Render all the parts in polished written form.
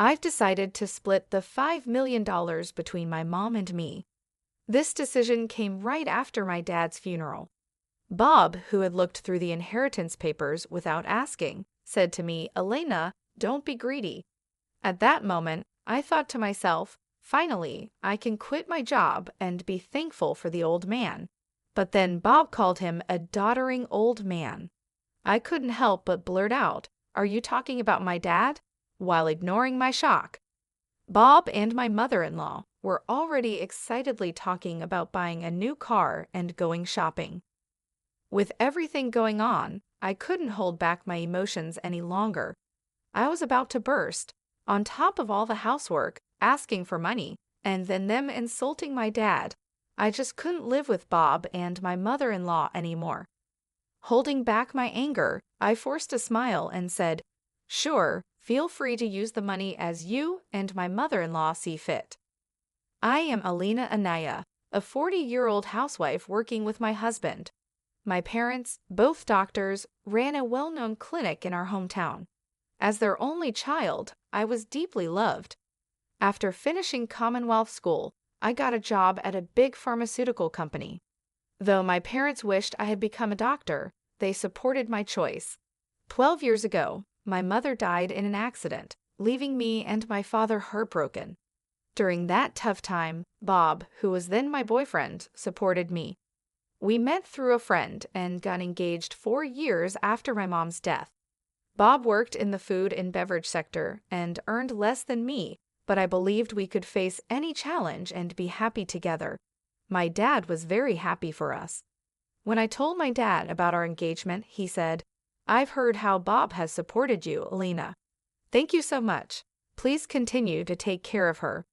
I've decided to split the $5 million between my mom and me. This decision came right after my dad's funeral. Bob, who had looked through the inheritance papers without asking, said to me, "Elena, don't be greedy." At that moment, I thought to myself, finally, I can quit my job and be thankful for the old man. But then Bob called him a doddering old man. I couldn't help but blurt out, "Are you talking about my dad?" while ignoring my shock. Bob and my mother-in-law were already excitedly talking about buying a new car and going shopping. With everything going on, I couldn't hold back my emotions any longer. I was about to burst, on top of all the housework, asking for money, and then them insulting my dad. I just couldn't live with Bob and my mother-in-law anymore. Holding back my anger, I forced a smile and said, "Sure, feel free to use the money as you and my mother-in-law see fit." I am Alina Anaya, a 40-year-old housewife working with my husband. My parents, both doctors, ran a well-known clinic in our hometown. As their only child, I was deeply loved. After finishing Commonwealth School, I got a job at a big pharmaceutical company. Though my parents wished I had become a doctor, they supported my choice. 12 years ago, my mother died in an accident, leaving me and my father heartbroken. During that tough time, Bob, who was then my boyfriend, supported me. We met through a friend and got engaged 4 years after my mom's death. Bob worked in the food and beverage sector and earned less than me, but I believed we could face any challenge and be happy together. My dad was very happy for us. When I told my dad about our engagement, he said, "I've heard how Bob has supported you, Alina. Thank you so much. Please continue to take care of her."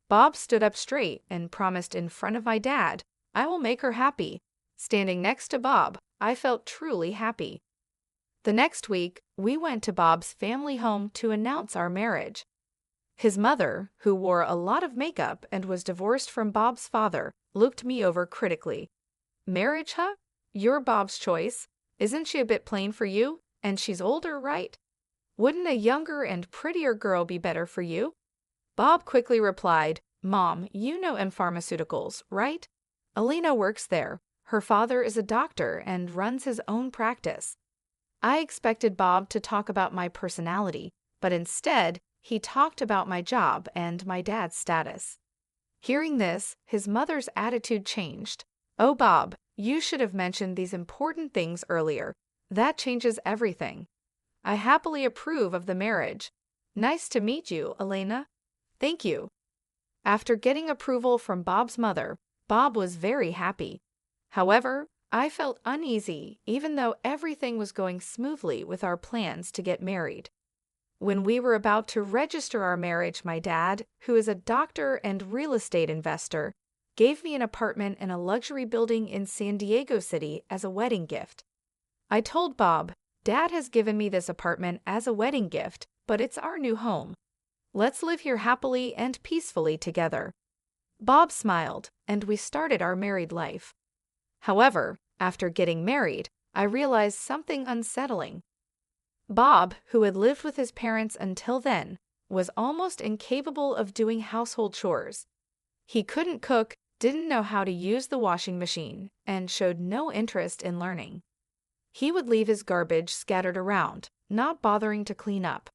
Bob stood up straight and promised in front of my dad, "I will make her happy." Standing next to Bob, I felt truly happy. The next week, we went to Bob's family home to announce our marriage. His mother, who wore a lot of makeup and was divorced from Bob's father, looked me over critically. "Marriage, huh? You're Bob's choice. Isn't she a bit plain for you? And she's older, right? Wouldn't a younger and prettier girl be better for you?" Bob quickly replied, "Mom, you know M Pharmaceuticals, right? Alina works there. Her father is a doctor and runs his own practice." I expected Bob to talk about my personality, but instead, he talked about my job and my dad's status. Hearing this, his mother's attitude changed. "Oh, Bob, you should have mentioned these important things earlier. That changes everything. I happily approve of the marriage. Nice to meet you, Elena." "Thank you." After getting approval from Bob's mother, Bob was very happy. However, I felt uneasy even though everything was going smoothly with our plans to get married. When we were about to register our marriage, my dad, who is a doctor and real estate investor, gave me an apartment in a luxury building in San Diego City as a wedding gift. I told Bob, "Dad has given me this apartment as a wedding gift, but it's our new home. Let's live here happily and peacefully together." Bob smiled, and we started our married life. However, after getting married, I realized something unsettling. Bob, who had lived with his parents until then, was almost incapable of doing household chores. He couldn't cook, didn't know how to use the washing machine, and showed no interest in learning. He would leave his garbage scattered around, not bothering to clean up.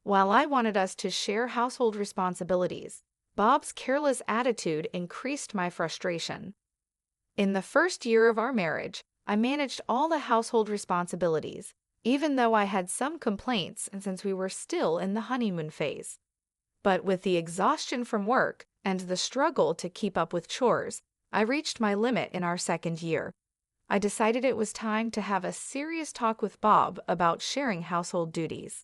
While I wanted us to share household responsibilities, Bob's careless attitude increased my frustration. In the first year of our marriage, I managed all the household responsibilities, even though I had some complaints since we were still in the honeymoon phase. But with the exhaustion from work and the struggle to keep up with chores, I reached my limit in our second year. I decided it was time to have a serious talk with Bob about sharing household duties.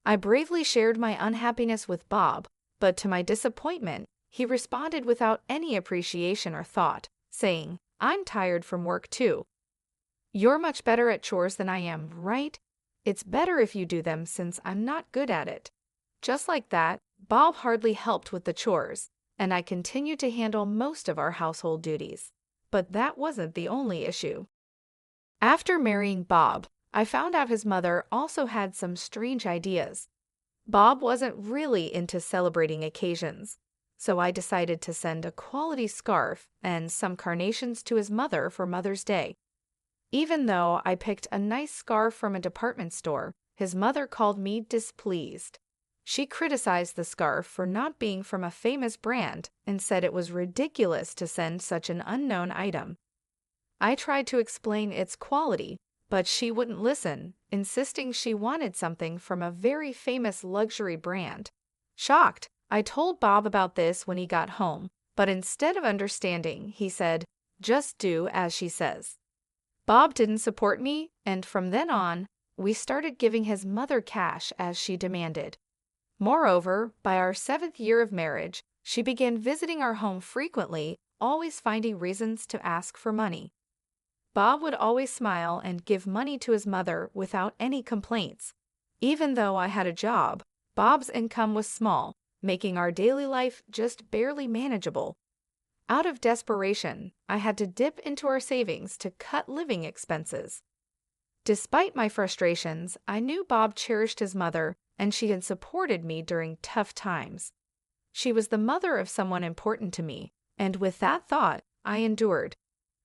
I bravely shared my unhappiness with Bob, but to my disappointment, he responded without any appreciation or thought, saying, "I'm tired from work too. You're much better at chores than I am, right? It's better if you do them since I'm not good at it." Just like that, Bob hardly helped with the chores, and I continued to handle most of our household duties. But that wasn't the only issue. After marrying Bob, I found out his mother also had some strange ideas. Bob wasn't really into celebrating occasions, so I decided to send a quality scarf and some carnations to his mother for Mother's Day. Even though I picked a nice scarf from a department store, his mother called me displeased. She criticized the scarf for not being from a famous brand and said it was ridiculous to send such an unknown item. I tried to explain its quality, but she wouldn't listen, insisting she wanted something from a very famous luxury brand. Shocked, I told Bob about this when he got home, but instead of understanding, he said, "Just do as she says." Bob didn't support me, and from then on, we started giving his mother cash as she demanded. Moreover, by our 7th year of marriage, she began visiting our home frequently, always finding reasons to ask for money. Bob would always smile and give money to his mother without any complaints. Even though I had a job, Bob's income was small, making our daily life just barely manageable. Out of desperation, I had to dip into our savings to cut living expenses. Despite my frustrations, I knew Bob cherished his mother and she had supported me during tough times. She was the mother of someone important to me, and with that thought, I endured.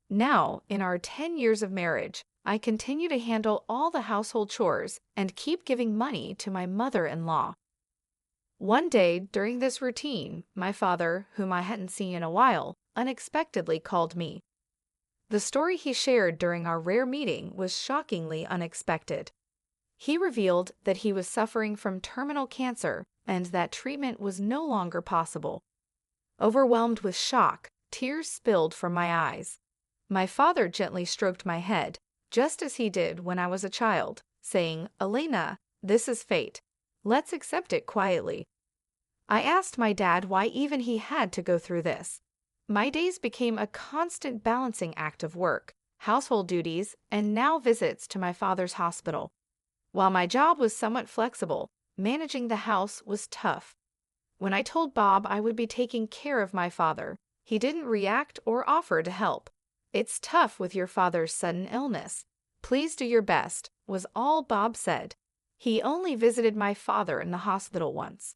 Now, in our 10 years of marriage, I continue to handle all the household chores and keep giving money to my mother-in-law. One day, during this routine, my father, whom I hadn't seen in a while, unexpectedly called me. The story he shared during our rare meeting was shockingly unexpected. He revealed that he was suffering from terminal cancer and that treatment was no longer possible. Overwhelmed with shock, tears spilled from my eyes. My father gently stroked my head, just as he did when I was a child, saying, "Elena, this is fate. Let's accept it quietly." I asked my dad why even he had to go through this. My days became a constant balancing act of work, household duties, and now visits to my father's hospital. While my job was somewhat flexible, managing the house was tough. When I told Bob I would be taking care of my father, he didn't react or offer to help. "It's tough with your father's sudden illness. Please do your best," was all Bob said. He only visited my father in the hospital once.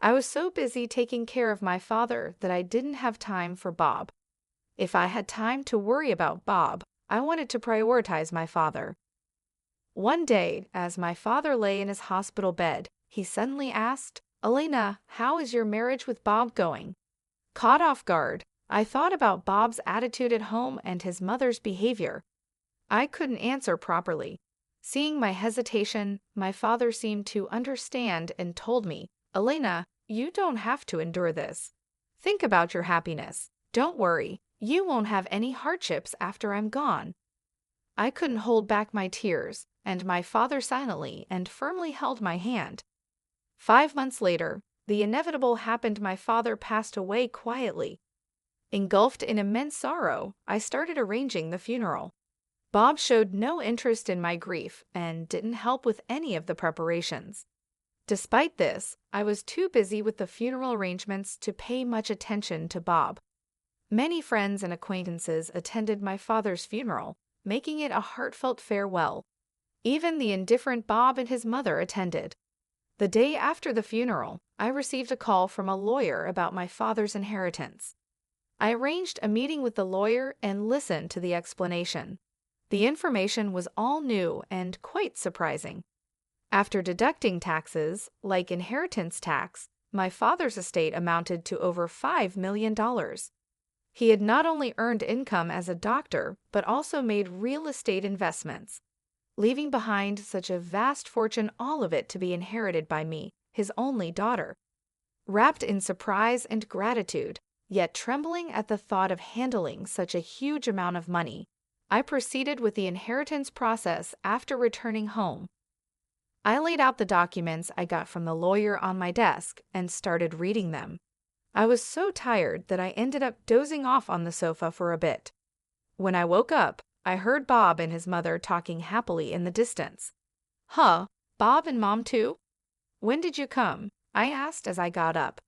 I was so busy taking care of my father that I didn't have time for Bob. If I had time to worry about Bob, I wanted to prioritize my father. One day, as my father lay in his hospital bed, he suddenly asked, "Elena, how is your marriage with Bob going?" Caught off guard, I thought about Bob's attitude at home and his mother's behavior. I couldn't answer properly. Seeing my hesitation, my father seemed to understand and told me, "Elena, you don't have to endure this. Think about your happiness. Don't worry, you won't have any hardships after I'm gone." I couldn't hold back my tears, and my father silently and firmly held my hand. 5 months later, the inevitable happened. My father passed away quietly. Engulfed in immense sorrow, I started arranging the funeral. Bob showed no interest in my grief and didn't help with any of the preparations. Despite this, I was too busy with the funeral arrangements to pay much attention to Bob. Many friends and acquaintances attended my father's funeral, making it a heartfelt farewell. Even the indifferent Bob and his mother attended. The day after the funeral, I received a call from a lawyer about my father's inheritance. I arranged a meeting with the lawyer and listened to the explanation. The information was all new and quite surprising. After deducting taxes, like inheritance tax, my father's estate amounted to over $5 million. He had not only earned income as a doctor, but also made real estate investments, leaving behind such a vast fortune, all of it to be inherited by me, his only daughter. Wrapped in surprise and gratitude, yet trembling at the thought of handling such a huge amount of money, I proceeded with the inheritance process after returning home. I laid out the documents I got from the lawyer on my desk and started reading them. I was so tired that I ended up dozing off on the sofa for a bit. When I woke up, I heard Bob and his mother talking happily in the distance. "Huh, Bob and Mom too? When did you come?" I asked as I got up.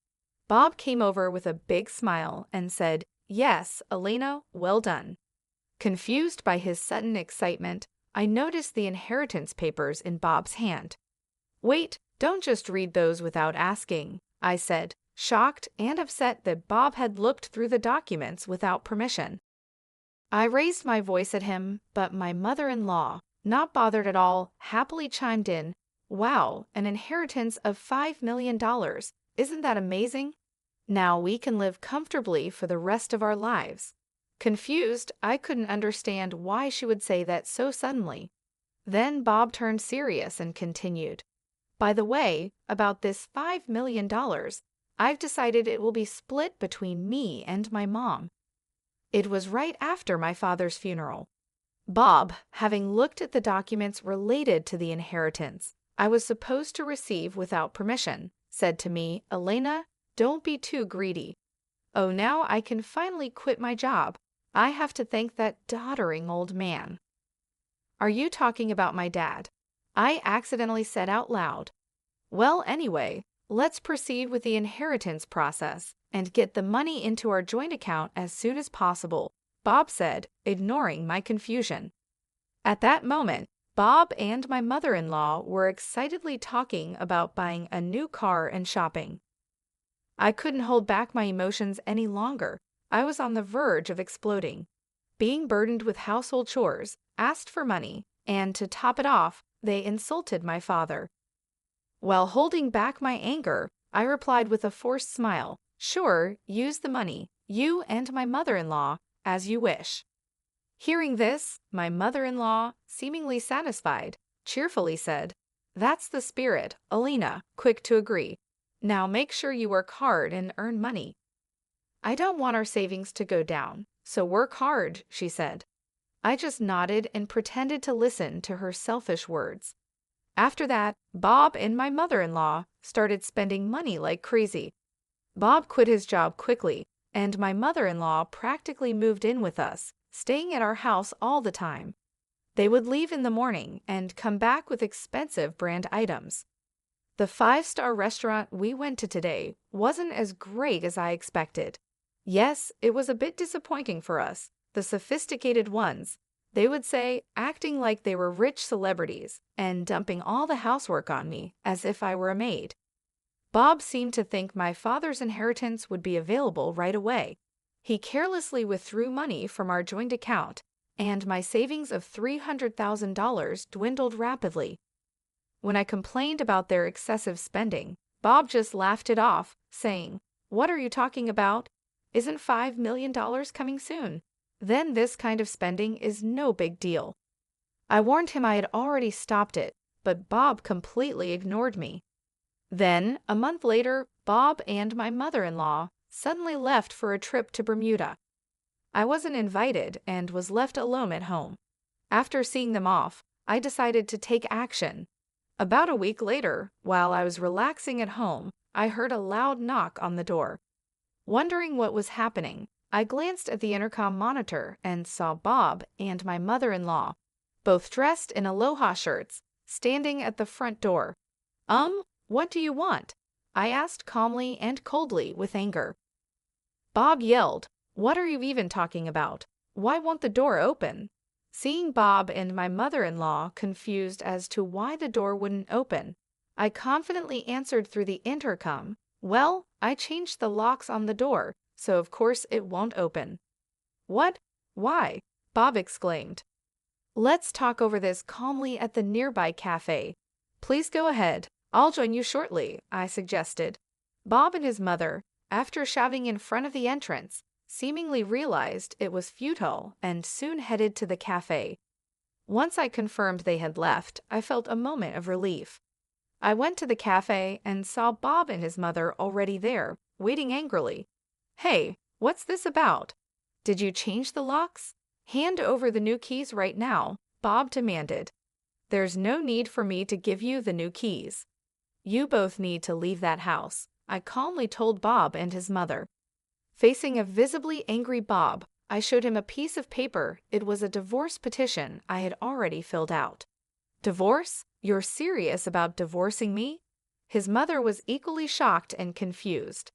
Bob came over with a big smile and said, "Yes, Elena, well done." Confused by his sudden excitement, I noticed the inheritance papers in Bob's hand. "Wait, Don't just read those without asking, I said, shocked and upset that Bob had looked through the documents without permission. I raised my voice at him, but my mother-in-law, not bothered at all, happily chimed in, "Wow, an inheritance of $5 million. Isn't that amazing? Now we can live comfortably for the rest of our lives." Confused, I couldn't understand why she would say that so suddenly. Then Bob turned serious and continued, "By the way, about this $5 million, I've decided it will be split between me and my mom." It was right after my father's funeral. Bob, having looked at the documents related to the inheritance I was supposed to receive without permission, said to me, "Elena, don't be too greedy. Oh, now I can finally quit my job. I have to thank that doddering old man." "Are you talking about my dad?" I accidentally said out loud. "Well, anyway, let's proceed with the inheritance process and get the money into our joint account as soon as possible," Bob said, ignoring my confusion. At that moment, Bob and my mother-in-law were excitedly talking about buying a new car and shopping. I couldn't hold back my emotions any longer. I was on the verge of exploding. Being burdened with household chores, asked for money, and to top it off, they insulted my father. While holding back my anger, I replied with a forced smile, "Sure, use the money, you and my mother-in-law, as you wish." Hearing this, my mother-in-law, seemingly satisfied, cheerfully said, "That's the spirit, Elena, quick to agree. Now make sure you work hard and earn money." "I don't want our savings to go down, so work hard," she said. I just nodded and pretended to listen to her selfish words. After that, Bob and my mother-in-law started spending money like crazy. Bob quit his job quickly, and my mother-in-law practically moved in with us, staying at our house all the time. They would leave in the morning and come back with expensive brand items. The 5-star restaurant we went to today wasn't as great as I expected. Yes, it was a bit disappointing for us, the sophisticated ones, they would say, acting like they were rich celebrities and dumping all the housework on me as if I were a maid. Bob seemed to think my father's inheritance would be available right away. He carelessly withdrew money from our joint account, and my savings of $300,000 dwindled rapidly. When I complained about their excessive spending, Bob just laughed it off, saying, "What are you talking about? Isn't $5 million coming soon? Then this kind of spending is no big deal." I warned him I had already stopped it, but Bob completely ignored me. Then, a month later, Bob and my mother-in-law suddenly left for a trip to Bermuda. I wasn't invited and was left alone at home. After seeing them off, I decided to take action. About a week later, while I was relaxing at home, I heard a loud knock on the door. Wondering what was happening, I glanced at the intercom monitor and saw Bob and my mother-in-law, both dressed in aloha shirts, standing at the front door. What do you want?" I asked calmly and coldly with anger. Bob yelled, "What are you even talking about? Why won't the door open?" Seeing Bob and my mother-in-law confused as to why the door wouldn't open, I confidently answered through the intercom, "Well, I changed the locks on the door, so of course it won't open." "What? Why?" Bob exclaimed. "Let's talk over this calmly at the nearby cafe. Please go ahead. I'll join you shortly," I suggested. Bob and his mother, after shouting in front of the entrance, seemingly realized it was futile and soon headed to the cafe. Once I confirmed they had left, I felt a moment of relief. I went to the cafe and saw Bob and his mother already there, waiting angrily. "Hey, what's this about? Did you change the locks? Hand over the new keys right now," Bob demanded. "There's no need for me to give you the new keys. You both need to leave that house," I calmly told Bob and his mother. Facing a visibly angry Bob, I showed him a piece of paper. It was a divorce petition I had already filled out. "Divorce? You're serious about divorcing me?" His mother was equally shocked and confused.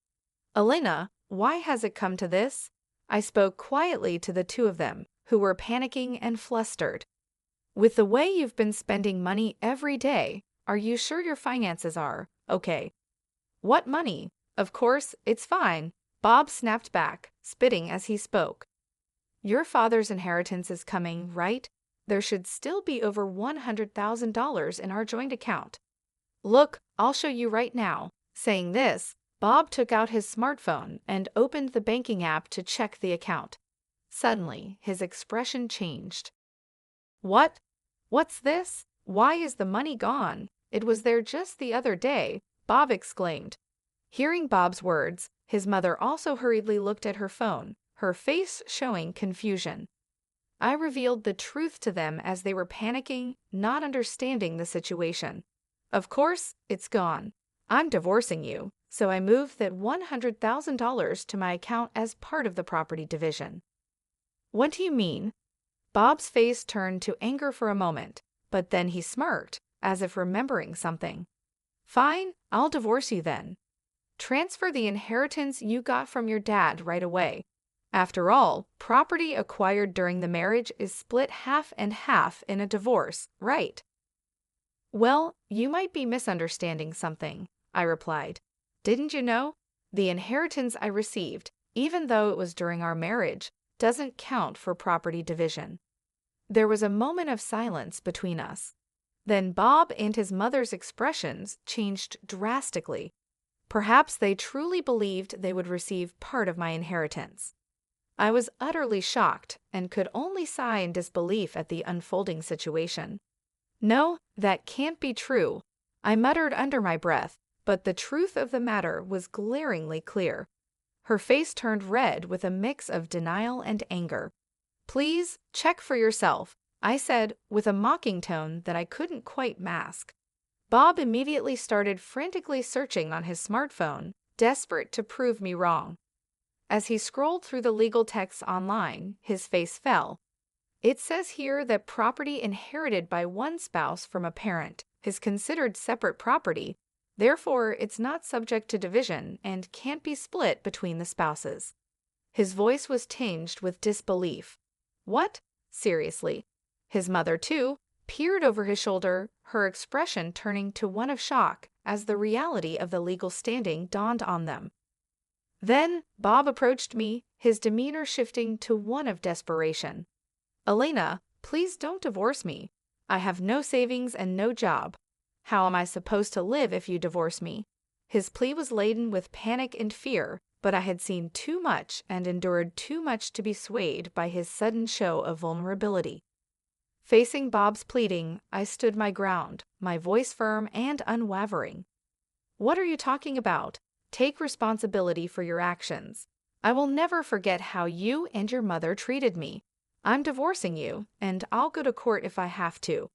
"Elena, why has it come to this?" I spoke quietly to the two of them, who were panicking and flustered. "With the way you've been spending money every day, Are you sure your finances are okay? What money? Of course, it's fine, Bob snapped back, spitting as he spoke. Your father's inheritance is coming, right? There should still be over $100,000 in our joint account. Look, I'll show you right now. Saying this, Bob took out his smartphone and opened the banking app to check the account. Suddenly, his expression changed. What? What's this? Why is the money gone? It was there just the other day, Bob exclaimed. Hearing Bob's words, his mother also hurriedly looked at her phone, her face showing confusion. I revealed the truth to them as they were panicking, not understanding the situation. Of course, it's gone. I'm divorcing you, so I moved that $100,000 to my account as part of the property division. What do you mean? Bob's face turned to anger for a moment, but then he smirked, as if remembering something. Fine, I'll divorce you then. Transfer the inheritance you got from your dad right away. After all, property acquired during the marriage is split half and half in a divorce, right? Well, you might be misunderstanding something, I replied. Didn't you know? The inheritance I received, even though it was during our marriage, doesn't count for property division. There was a moment of silence between us. Then Bob and his mother's expressions changed drastically. Perhaps they truly believed they would receive part of my inheritance. I was utterly shocked and could only sigh in disbelief at the unfolding situation. No, that can't be true, I muttered under my breath, but the truth of the matter was glaringly clear. Her face turned red with a mix of denial and anger. Please, check for yourself, I said with a mocking tone that I couldn't quite mask. Bob immediately started frantically searching on his smartphone, desperate to prove me wrong. As he scrolled through the legal texts online, his face fell. It says here that property inherited by one spouse from a parent is considered separate property, therefore it's not subject to division and can't be split between the spouses. His voice was tinged with disbelief. What? Seriously? His mother, too, peered over his shoulder, her expression turning to one of shock as the reality of the legal standing dawned on them. Then Bob approached me, his demeanor shifting to one of desperation. Elena, please don't divorce me. I have no savings and no job. How am I supposed to live if you divorce me? His plea was laden with panic and fear, but I had seen too much and endured too much to be swayed by his sudden show of vulnerability. Facing Bob's pleading, I stood my ground, my voice firm and unwavering. What are you talking about? Take responsibility for your actions. I will never forget how you and your mother treated me. I'm divorcing you, and I'll go to court if I have to.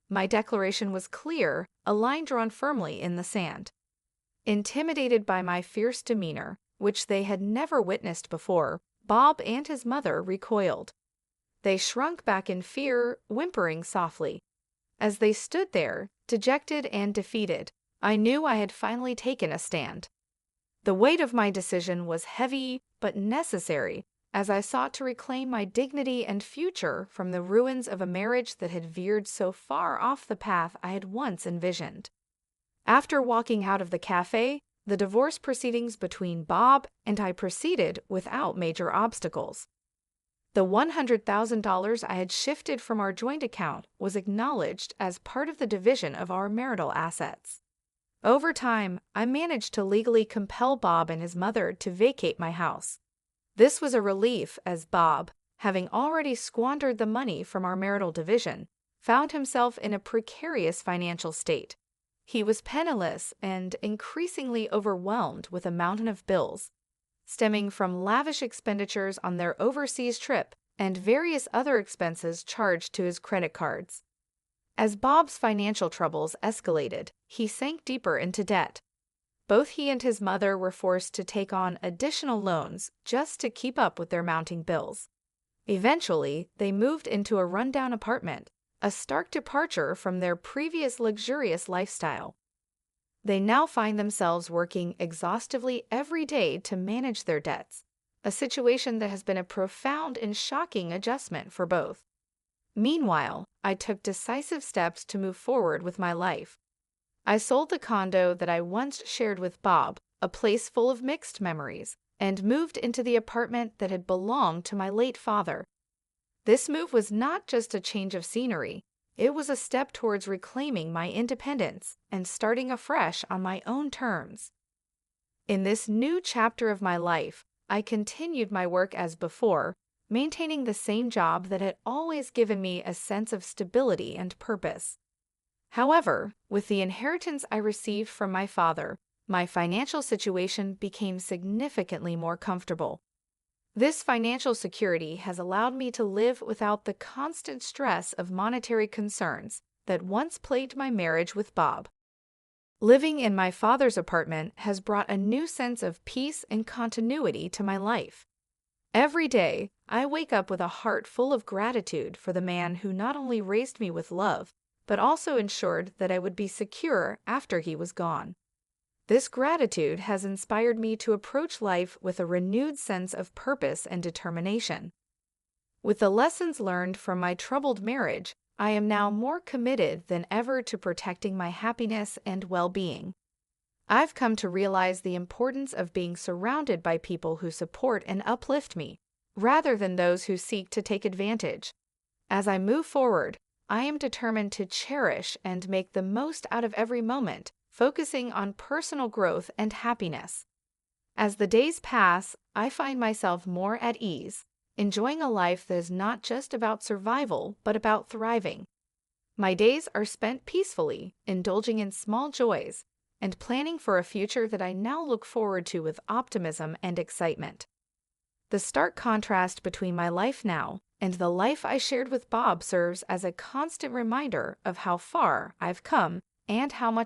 My declaration was clear, a line drawn firmly in the sand. Intimidated by my fierce demeanor, which they had never witnessed before, Bob and his mother recoiled. They shrunk back in fear, whimpering softly. As they stood there, dejected and defeated, I knew I had finally taken a stand. The weight of my decision was heavy but necessary, as I sought to reclaim my dignity and future from the ruins of a marriage that had veered so far off the path I had once envisioned. After walking out of the cafe, the divorce proceedings between Bob and I proceeded without major obstacles. The $100,000 I had shifted from our joint account was acknowledged as part of the division of our marital assets. Over time, I managed to legally compel Bob and his mother to vacate my house. This was a relief as Bob, having already squandered the money from our marital division, found himself in a precarious financial state. He was penniless and increasingly overwhelmed with a mountain of bills, stemming from lavish expenditures on their overseas trip and various other expenses charged to his credit cards. As Bob's financial troubles escalated, he sank deeper into debt. Both he and his mother were forced to take on additional loans just to keep up with their mounting bills. Eventually, they moved into a rundown apartment, a stark departure from their previous luxurious lifestyle. They now find themselves working exhaustively every day to manage their debts, a situation that has been a profound and shocking adjustment for both. Meanwhile, I took decisive steps to move forward with my life. I sold the condo that I once shared with Bob, a place full of mixed memories, and moved into the apartment that had belonged to my late father. This move was not just a change of scenery, it was a step towards reclaiming my independence and starting afresh on my own terms. In this new chapter of my life, I continued my work as before, maintaining the same job that had always given me a sense of stability and purpose. However, with the inheritance I received from my father, my financial situation became significantly more comfortable. This financial security has allowed me to live without the constant stress of monetary concerns that once plagued my marriage with Bob. Living in my father's apartment has brought a new sense of peace and continuity to my life. Every day, I wake up with a heart full of gratitude for the man who not only raised me with love, but also ensured that I would be secure after he was gone. This gratitude has inspired me to approach life with a renewed sense of purpose and determination. With the lessons learned from my troubled marriage, I am now more committed than ever to protecting my happiness and well-being. I've come to realize the importance of being surrounded by people who support and uplift me, rather than those who seek to take advantage. As I move forward, I am determined to cherish and make the most out of every moment, focusing on personal growth and happiness. As the days pass, I find myself more at ease, enjoying a life that is not just about survival, but about thriving. My days are spent peacefully, indulging in small joys, and planning for a future that I now look forward to with optimism and excitement. The stark contrast between my life now and the life I shared with Bob serves as a constant reminder of how far I've come and how much